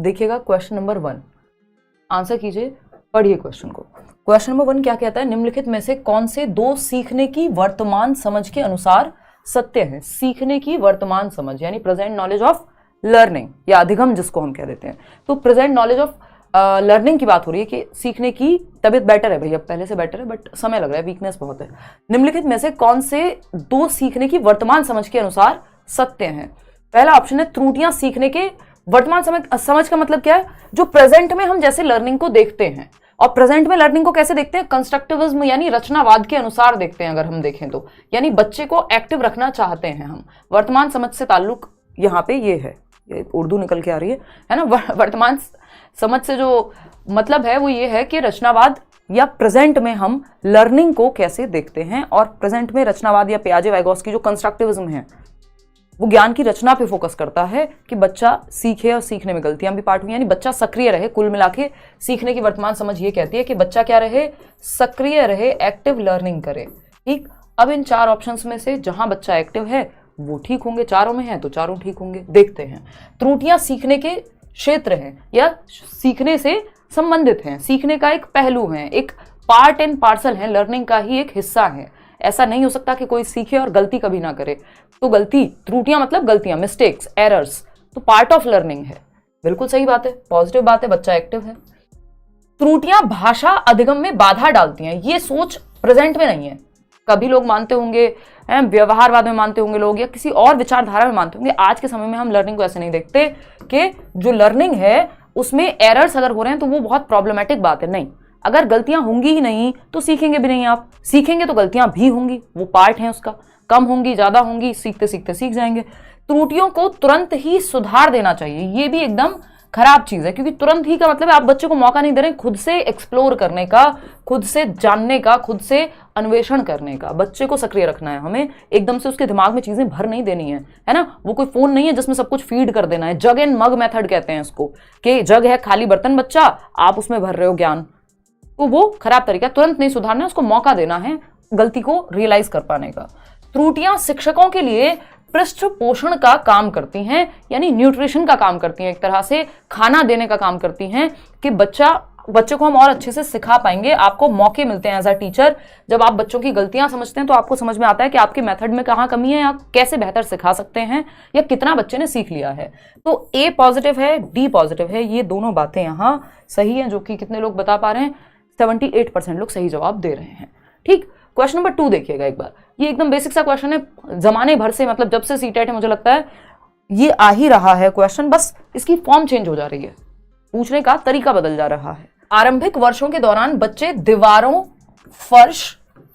देखिएगा question number 1, answer कीजिए, पढ़िए क्वेश्चन को। क्वेश्चन नंबर 1 क्या कहता है, निम्नलिखित में से कौन से दो सीखने की वर्तमान समझ के अनुसार सत्य है। सीखने की वर्तमान समझ यानी प्रेजेंट नॉलेज ऑफ लर्निंग या अधिगम जिसको हम कह देते हैं। तो प्रेजेंट नॉलेज ऑफ लर्निंग की बात हो रही है कि सीखने की तबीयत बेटर है भैया, पहले से बेटर है बट समय लग रहा है, वीकनेस बहुत है। निम्नलिखित में से कौन से दो सीखने की वर्तमान समझ के अनुसार सत्य हैं। पहला ऑप्शन है त्रुटियां सीखने के वर्तमान समझ का मतलब क्या है, जो प्रेजेंट में हम जैसे लर्निंग को देखते हैं। और प्रेजेंट में लर्निंग को कैसे देखते हैं, कंस्ट्रक्टिविज्म यानी रचनावाद के अनुसार देखते हैं अगर हम देखें तो, यानी बच्चे को एक्टिव रखना चाहते हैं हम। वर्तमान समझ से ताल्लुक यहाँ पे ये है, ये उर्दू निकल के आ रही है ना। वर्तमान समझ से जो मतलब है वो ये है कि रचनावाद या प्रेजेंट में हम लर्निंग को कैसे देखते हैं। और प्रेजेंट में रचनावाद या पियाजे वाइगोत्स्की जो कंस्ट्रक्टिविज्म है वो ज्ञान की रचना पे फोकस करता है कि बच्चा सीखे और सीखने में गलतियां भी पार्ट हुई, यानी बच्चा सक्रिय रहे। कुल मिला के सीखने की वर्तमान समझ ये कहती है कि बच्चा क्या रहे, सक्रिय रहे, एक्टिव लर्निंग करे। ठीक, अब इन 4 ऑप्शंस में से जहां बच्चा एक्टिव है वो ठीक होंगे, चारों में है तो चारों ठीक होंगे। देखते हैं, त्रुटियां सीखने के क्षेत्र हैं या सीखने से संबंधित हैं, सीखने का एक पहलू है, एक पार्ट एंड पार्सल है, लर्निंग का ही एक हिस्सा है। ऐसा नहीं हो सकता कि कोई सीखे और गलती कभी ना करे। तो गलती, त्रुटियां मतलब गलतियां, मिस्टेक्स, एरर्स, तो पार्ट ऑफ लर्निंग है। बिल्कुल सही बात है, पॉजिटिव बात है, बच्चा एक्टिव है। त्रुटियां भाषा अधिगम में बाधा डालती हैं, ये सोच प्रेजेंट में नहीं है। कभी लोग मानते होंगे, व्यवहारवाद में मानते होंगे लोग या किसी और विचारधारा में मानते होंगे। आज के समय में हम लर्निंग को ऐसे नहीं देखते कि जो लर्निंग है उसमें एरर्स अगर हो रहे हैं तो वो बहुत प्रॉब्लमेटिक बात है। नहीं, अगर गलतियां होंगी ही नहीं तो सीखेंगे भी नहीं। आप सीखेंगे तो गलतियां भी होंगी, वो पार्ट है उसका, कम होंगी ज्यादा होंगी, सीखते सीखते सीख जाएंगे। त्रुटियों को तुरंत ही सुधार देना चाहिए, ये भी एकदम खराब चीज है, क्योंकि तुरंत ही का मतलब है आप बच्चे को मौका नहीं दे रहे खुद से एक्सप्लोर करने का, खुद से जानने का, खुद से अन्वेषण करने का। बच्चे को सक्रिय रखना है हमें, एकदम से उसके दिमाग में चीजें भर नहीं देनी है ना। वो कोई फोन नहीं है जिसमें सब कुछ फीड कर देना है। जग एंड मग मेथड कहते हैं इसको, कि जग है खाली बर्तन बच्चा, आप उसमें भर रहे हो ज्ञान, तो वो खराब तरीका। तुरंत नहीं सुधारना है, उसको मौका देना है गलती को रियलाइज कर पाने का। त्रुटियां शिक्षकों के लिए पृष्ठ पोषण का काम करती हैं, यानी न्यूट्रिशन का काम करती हैं, एक तरह से खाना देने का काम करती हैं कि बच्चे को हम और अच्छे से सिखा पाएंगे। आपको मौके मिलते हैं एज अ टीचर, जब आप बच्चों की गलतियां समझते हैं तो आपको समझ में आता है कि आपके मेथड में कहाँ कमी है, आप कैसे बेहतर सिखा सकते हैं या कितना बच्चे ने सीख लिया है। तो ए पॉजिटिव है, डी पॉजिटिव है, ये दोनों बातें यहाँ सही हैं, जो कि कितने लोग बता पा रहे हैं, 78% लोग सही जवाब दे रहे हैं। ठीक, क्वेश्चन नंबर 2 देखिएगा एक बार, ये एकदम बेसिक सा क्वेश्चन है, जमाने भर से, मतलब जब से सीटेट है मुझे लगता है ये आ ही रहा है क्वेश्चन, बस इसकी फॉर्म चेंज हो जा रही है, पूछने का तरीका बदल जा रहा है। आरंभिक वर्षों के दौरान बच्चे दीवारों, फर्श,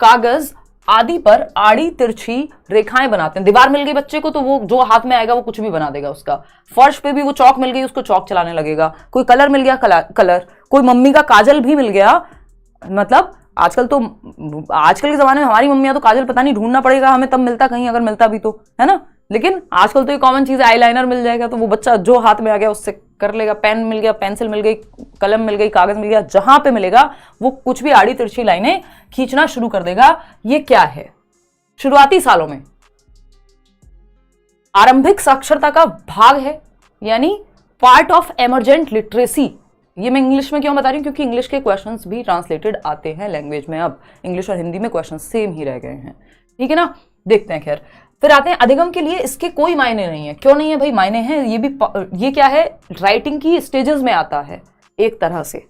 कागज आदि पर आड़ी तिरछी रेखाएं बनाते हैं। दीवार मिल गई बच्चे को तो वो जो हाथ में आएगा वो कुछ भी बना देगा उसका। फर्श पे भी वो चौक मिल गई, उसको चौक चलाने लगेगा। कोई कलर मिल गया, कलर, कोई मम्मी का काजल भी मिल गया, मतलब आजकल के जमाने में हमारी मम्मियां तो काजल पता नहीं ढूंढना पड़ेगा हमें तब मिलता कहीं, अगर मिलता भी तो, है ना। लेकिन आजकल तो ये कॉमन चीज है, आईलाइनर मिल जाएगा तो वो बच्चा जो हाथ में आ गया उससे कर लेगा। पेन मिल गया, पेंसिल मिल गई, कलम मिल गई, कागज मिल गया, जहां पे मिलेगा वो कुछ भी आड़ी तिरछी लाइनें खींचना शुरू कर देगा। ये क्या है, शुरुआती सालों में आरंभिक साक्षरता का भाग है, यानी पार्ट ऑफ एमरजेंट लिटरेसी। ये मैं इंग्लिश में क्यों बता रही हूँ, क्योंकि इंग्लिश के क्वेश्चंस भी ट्रांसलेटेड आते हैं लैंग्वेज में। अब इंग्लिश और हिंदी में क्वेश्चन सेम ही रह गए हैं, ठीक है ना। देखते हैं, खैर फिर आते हैं अधिगम के लिए इसके कोई मायने नहीं है। क्यों नहीं है भाई, मायने हैं। ये क्या है, राइटिंग की स्टेजेस में आता है एक तरह से,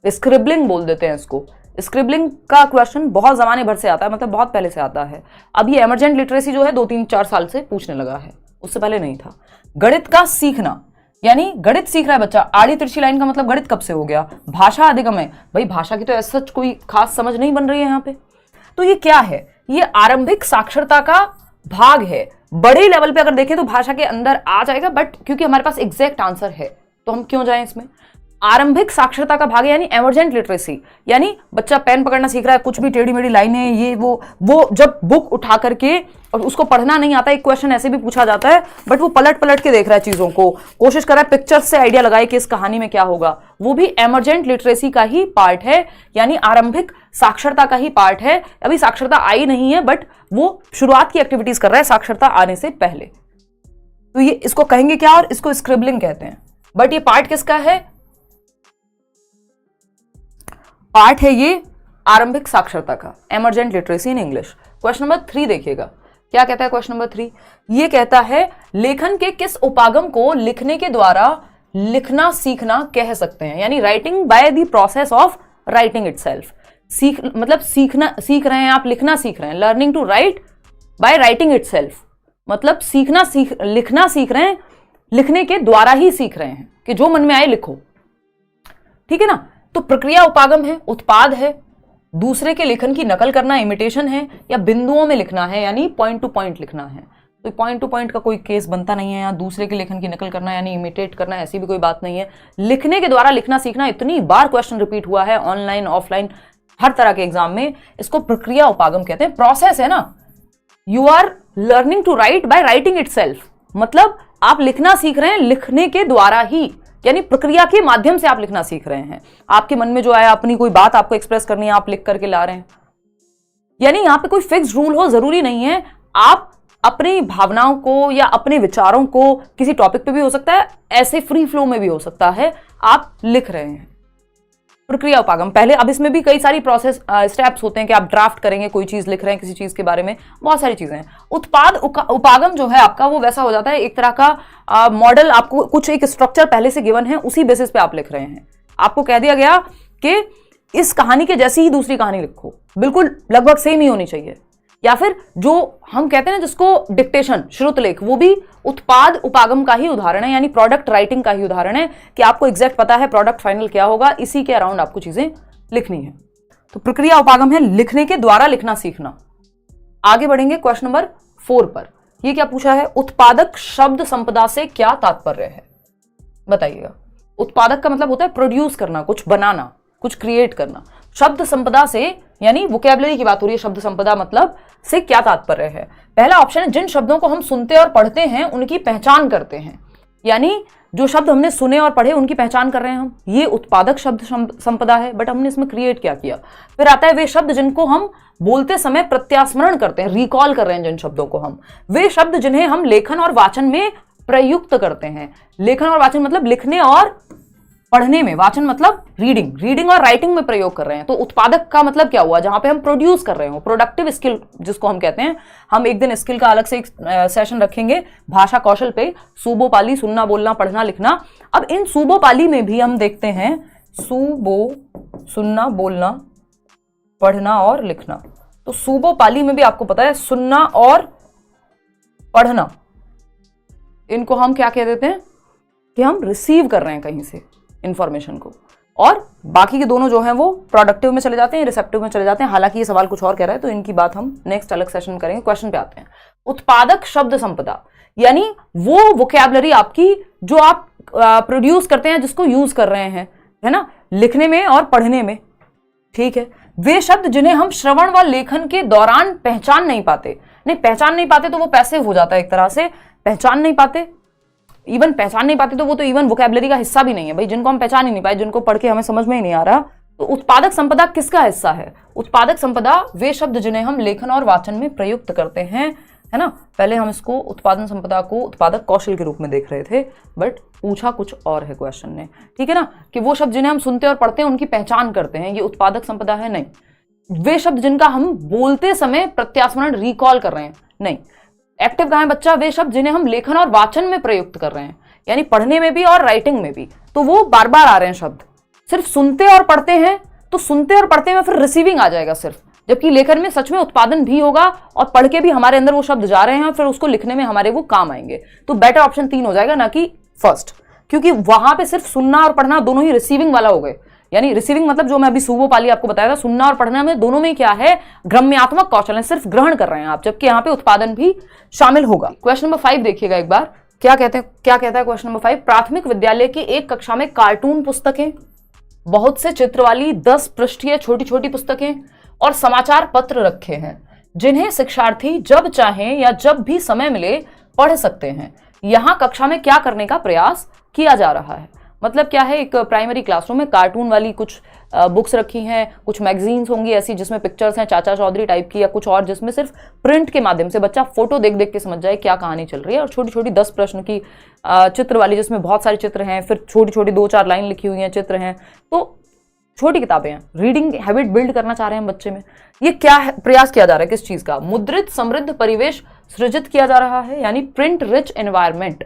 स्क्रिबलिंग बोल देते हैं इसको। स्क्रिबलिंग का क्वेश्चन बहुत जमाने भर से आता है, मतलब बहुत पहले से आता है। अब ये एमरजेंट लिटरेसी जो है 2-3-4 साल से पूछने लगा है, उससे पहले नहीं था। गणित का सीखना, यानी गणित सीख रहा है बच्चा, आड़ी तिरछी लाइन का मतलब गणित कब से हो गया। भाषा अधिगम है, भाई भाषा की तो ऐसा कोई खास समझ नहीं बन रही है यहाँ पे। तो ये क्या है, ये आरंभिक साक्षरता का भाग है। बड़े लेवल पे अगर देखें तो भाषा के अंदर आ जाएगा, बट क्योंकि हमारे पास एग्जैक्ट आंसर है तो हम क्यों जाएं इसमें। आरंभिक साक्षरता का भाग है, यानी एमरजेंट लिटरेसी, यानी बच्चा पेन पकड़ना सीख रहा है, कुछ भी टेढ़ी मेढ़ी लाइनें ये वो जब बुक उठा करके, और उसको पढ़ना नहीं आता, एक क्वेश्चन ऐसे भी पूछा जाता है बट वो पलट पलट के देख रहा है चीजों को, कोशिश कर रहा है पिक्चर से आइडिया लगाए कि इस कहानी में क्या होगा, वो भी एमरजेंट लिटरेसी का ही पार्ट है, यानी आरंभिक साक्षरता का ही पार्ट है। अभी साक्षरता आई नहीं है बट वो शुरुआत की एक्टिविटीज कर रहा है साक्षरता आने से पहले। तो ये इसको कहेंगे क्या, और इसको स्क्रिबलिंग कहते हैं। बट ये पार्ट किसका है? पार्ट है ये आरंभिक साक्षरता का, emergent literacy in English. Question number 3 देखिएगा, क्या कहता है क्वेश्चन नंबर 3? ये कहता है लेखन के किस उपागम को लिखने के द्वारा लिखना सीखना कह सकते हैं, यानी writing by the process of writing itself. सीख मतलब सीखना, सीख रहे हैं आप, लिखना सीख रहे हैं, learning to write by writing itself, मतलब लिखना सीख रहे हैं, लिखने के द्वारा ही सीख रहे हैं कि जो मन में आए लिखो, ठीक है ना। तो प्रक्रिया उपागम है, उत्पाद है, दूसरे के लेखन की नकल करना इमिटेशन है, या बिंदुओं में लिखना है यानी पॉइंट टू पॉइंट लिखना है। तो पॉइंट टू पॉइंट का कोई केस बनता नहीं है, या दूसरे के लेखन की नकल करना यानी इमिटेट करना, ऐसी भी कोई बात नहीं है। लिखने के द्वारा लिखना सीखना, इतनी बार क्वेश्चन रिपीट हुआ है ऑनलाइन ऑफलाइन हर तरह के एग्जाम में, इसको प्रक्रिया उपागम कहते हैं। प्रोसेस है ना, you are learning to write by writing itself, मतलब आप लिखना सीख रहे हैं लिखने के द्वारा ही, यानी प्रक्रिया के माध्यम से आप लिखना सीख रहे हैं। आपके मन में जो आया, अपनी कोई बात आपको एक्सप्रेस करनी है, आप लिख करके ला रहे हैं। यानी यहां पे कोई फिक्स रूल हो जरूरी नहीं है, आप अपनी भावनाओं को या अपने विचारों को, किसी टॉपिक पे भी हो सकता है, ऐसे फ्री फ्लो में भी हो सकता है, आप लिख रहे हैं। प्रक्रिया उपागम पहले, अब इसमें भी कई सारी प्रोसेस स्टेप्स होते हैं कि आप ड्राफ्ट करेंगे, कोई चीज लिख रहे हैं किसी चीज के बारे में, बहुत सारी चीजें हैं। उत्पाद उपागम जो है आपका, वो वैसा हो जाता है, एक तरह का मॉडल, आपको कुछ एक स्ट्रक्चर पहले से गिवन है, उसी बेसिस पे आप लिख रहे हैं। आपको कह दिया गया कि इस कहानी के जैसी ही दूसरी कहानी लिखो, बिल्कुल लगभग सेम ही होनी चाहिए। या फिर जो हम कहते हैं जिसको डिक्टेशन, श्रुतलेख, वो भी उत्पाद उपागम का ही उदाहरण है, यानी प्रोडक्ट राइटिंग का ही उदाहरण है कि आपको एग्जैक्ट पता है प्रोडक्ट फाइनल क्या होगा, इसी के अराउंड आपको चीजें लिखनी है। तो प्रक्रिया उपागम है लिखने के द्वारा लिखना सीखना। आगे बढ़ेंगे क्वेश्चन नंबर 4 पर। ये क्या पूछा है? उत्पादक शब्द संपदा से क्या तात्पर्य है, बताइएगा। उत्पादक का मतलब होता है प्रोड्यूस करना, कुछ बनाना, कुछ क्रिएट करना। शब्द संपदा से यानी वोकैबुलरी की बात हो रही है, शब्द संपदा मतलब से क्या तात्पर्य है? पहला ऑप्शन है जिन शब्दों को हम सुनते और पढ़ते हैं उनकी पहचान करते हैं, यानी जो शब्द हमने सुने और पढ़े उनकी पहचान कर रहे हैं हम, ये उत्पादक शब्द संपदा है। बट हमने इसमें क्रिएट क्या किया? फिर आता है वे शब्द जिनको हम बोलते समय प्रत्यास्मरण करते हैं, रिकॉल कर रहे हैं जिन शब्दों को हम, वे शब्द जिन्हें हम लेखन और वाचन में प्रयुक्त करते हैं। लेखन और वाचन मतलब लिखने और पढ़ने में, वाचन मतलब रीडिंग और राइटिंग में प्रयोग कर रहे हैं। तो उत्पादक का मतलब क्या हुआ? जहां पे हम प्रोड्यूस कर रहे हो, प्रोडक्टिव स्किल जिसको हम कहते हैं। हम एक दिन स्किल का अलग से एक सेशन रखेंगे भाषा कौशल पे, सूबो पाली, सुनना बोलना पढ़ना लिखना। अब इन सूबो पाली में भी हम देखते हैं सूबो, सुनना बोलना पढ़ना और लिखना। तो सूबो पाली में भी आपको पता है सुनना और पढ़ना, इनको हम क्या कह देते हैं कि हम रिसीव कर रहे हैं कहीं से इंफॉर्मेशन को, और बाकी के दोनों जो हैं वो प्रोडक्टिव में चले जाते हैं, रिसेप्टिव में चले जाते हैं। हालांकि ये सवाल कुछ और कह रहा है, तो इनकी बात हम नेक्स्ट अलग सेशन करेंगे। क्वेश्चन पे आते हैं। उत्पादक शब्द संपदा यानी वो वोकैबुलरी आपकी जो आप प्रोड्यूस करते हैं, जिसको यूज कर रहे हैं, है ना, लिखने में और पढ़ने में, ठीक है। वे शब्द जिन्हें हम श्रवण व लेखन के दौरान पहचान नहीं पाते, नहीं पहचान नहीं पाते तो वो पैसिव हो जाता है एक तरह से, पहचान नहीं पाते, इवन पहचान नहीं पाते तो वो तो इवन वोकैबुलरी का हिस्सा भी नहीं है भाई, जिनको हम पहचान ही नहीं पाए, जिनको पढ़ के हमें समझ में ही नहीं आ रहा। तो उत्पादक संपदा किसका हिस्सा है? उत्पादक संपदा वे शब्द जिन्हें हम लेखन और वाचन में प्रयुक्त करते हैं, है ना। पहले हम इसको उत्पादन संपदा को उत्पादक कौशल के रूप में देख रहे थे, बट पूछा कुछ और है क्वेश्चन ने, ठीक है ना, कि वो शब्द जिन्हें हम सुनते और पढ़ते हैं उनकी पहचान करते हैं, ये उत्पादक संपदा है? नहीं। वे शब्द जिनका हम बोलते समय प्रत्यास्मरण रिकॉल कर रहे हैं? नहीं। एक्टिव कहां है बच्चा? वे शब्द जिन्हें हम लेखन और वाचन में प्रयुक्त कर रहे हैं, यानी पढ़ने में भी और राइटिंग में भी, तो वो बार बार आ रहे हैं शब्द। सिर्फ सुनते और पढ़ते हैं तो सुनते और पढ़ते में फिर रिसीविंग आ जाएगा सिर्फ, जबकि लेखन में सच में उत्पादन भी होगा और पढ़ के भी हमारे अंदर वो शब्द जा रहे हैं और फिर उसको लिखने में हमारे वो काम आएंगे। तो बेटर ऑप्शन 3 हो जाएगा, ना कि फर्स्ट, क्योंकि वहां पे सिर्फ सुनना और पढ़ना दोनों ही रिसीविंग वाला हो गए। यानी रिसीविंग मतलब जो मैं अभी सूबो पाली आपको बताया था, सुनना और पढ़ना में दोनों में क्या है, ग्रम्यात्मक कौशल है, सिर्फ ग्रहण कर रहे हैं आप, जबकि यहाँ पे उत्पादन भी शामिल होगा। क्वेश्चन नंबर 5 देखिएगा एक बार, क्या कहता है क्वेश्चन नंबर 5? प्राथमिक विद्यालय की एक कक्षा में कार्टून पुस्तकें, बहुत से चित्र वाली 10 पृष्ठीय छोटी छोटी पुस्तकें और समाचार पत्र रखे हैं, जिन्हें शिक्षार्थी जब चाहें या जब भी समय मिले पढ़ सकते हैं। यहाँ कक्षा में क्या करने का प्रयास किया जा रहा है? मतलब क्या है, एक प्राइमरी क्लासरूम में कार्टून वाली कुछ बुक्स रखी हैं, कुछ मैगजीन्स होंगी ऐसी जिसमें पिक्चर्स हैं चाचा चौधरी टाइप की, या कुछ और जिसमें सिर्फ प्रिंट के माध्यम से बच्चा फोटो देख देख के समझ जाए क्या कहानी चल रही है, और छोटी छोटी 10 प्रश्न की चित्र वाली जिसमें बहुत सारे चित्र हैं, फिर छोटी छोटी 2-4 लाइन लिखी हुई हैं, चित्र हैं। तो छोटी किताबें हैं, रीडिंग हैबिट बिल्ड करना चाह रहे हैं बच्चे में। ये क्या है, प्रयास किया जा रहा है किस चीज का? मुद्रित समृद्ध परिवेश सृजित किया जा रहा है, यानी प्रिंट रिच एनवायरमेंट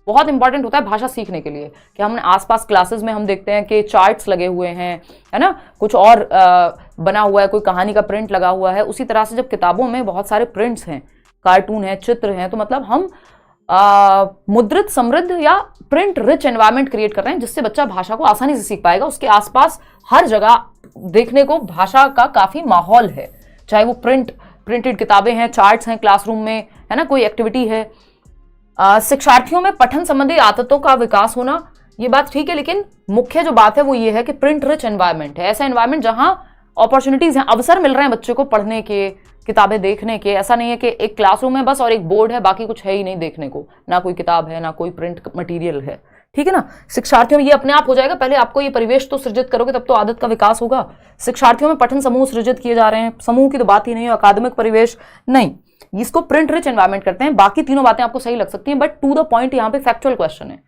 बहुत इंपॉर्टेंट होता है भाषा सीखने के लिए। कि हमने आसपास क्लासेस में हम देखते हैं कि चार्ट्स लगे हुए हैं, है ना, कुछ और बना हुआ है, कोई कहानी का प्रिंट लगा हुआ है। उसी तरह से जब किताबों में बहुत सारे प्रिंट्स हैं, कार्टून है, चित्र हैं, तो मतलब हम मुद्रित समृद्ध या प्रिंट रिच एनवायरमेंट क्रिएट कर रहे हैं जिससे बच्चा भाषा को आसानी से सीख पाएगा। उसके आसपास हर जगह देखने को भाषा का काफी माहौल है, चाहे वो प्रिंटेड किताबें हैं, चार्ट्स हैं क्लासरूम में, है ना, कोई एक्टिविटी है। शिक्षार्थियों में पठन संबंधी आदतों का विकास होना, ये बात ठीक है, लेकिन मुख्य जो बात है वो ये है कि प्रिंट रिच एनवायरमेंट है, ऐसा एनवायरमेंट जहां अपॉर्चुनिटीज हैं, अवसर मिल रहे हैं बच्चे को पढ़ने के, किताबें देखने के। ऐसा नहीं है कि एक क्लासरूम है बस और एक बोर्ड है, बाकी कुछ है ही नहीं देखने को, ना कोई किताब है ना कोई प्रिंट मटेरियल है, ठीक है ना। शिक्षार्थियों में ये अपने आप हो जाएगा, पहले आपको ये परिवेश तो सृजित करोगे तब तो आदत का विकास होगा। शिक्षार्थियों में पठन समूह सृजित किए जा रहे हैं, समूह की तो बात ही नहीं है, अकादमिक परिवेश नहीं, इसको प्रिंट रिच एनवायरमेंट करते हैं। बाकी तीनों बातें आपको सही लग सकती हैं, बट टू द पॉइंट यहाँ पे फैक्चुअल क्वेश्चन है।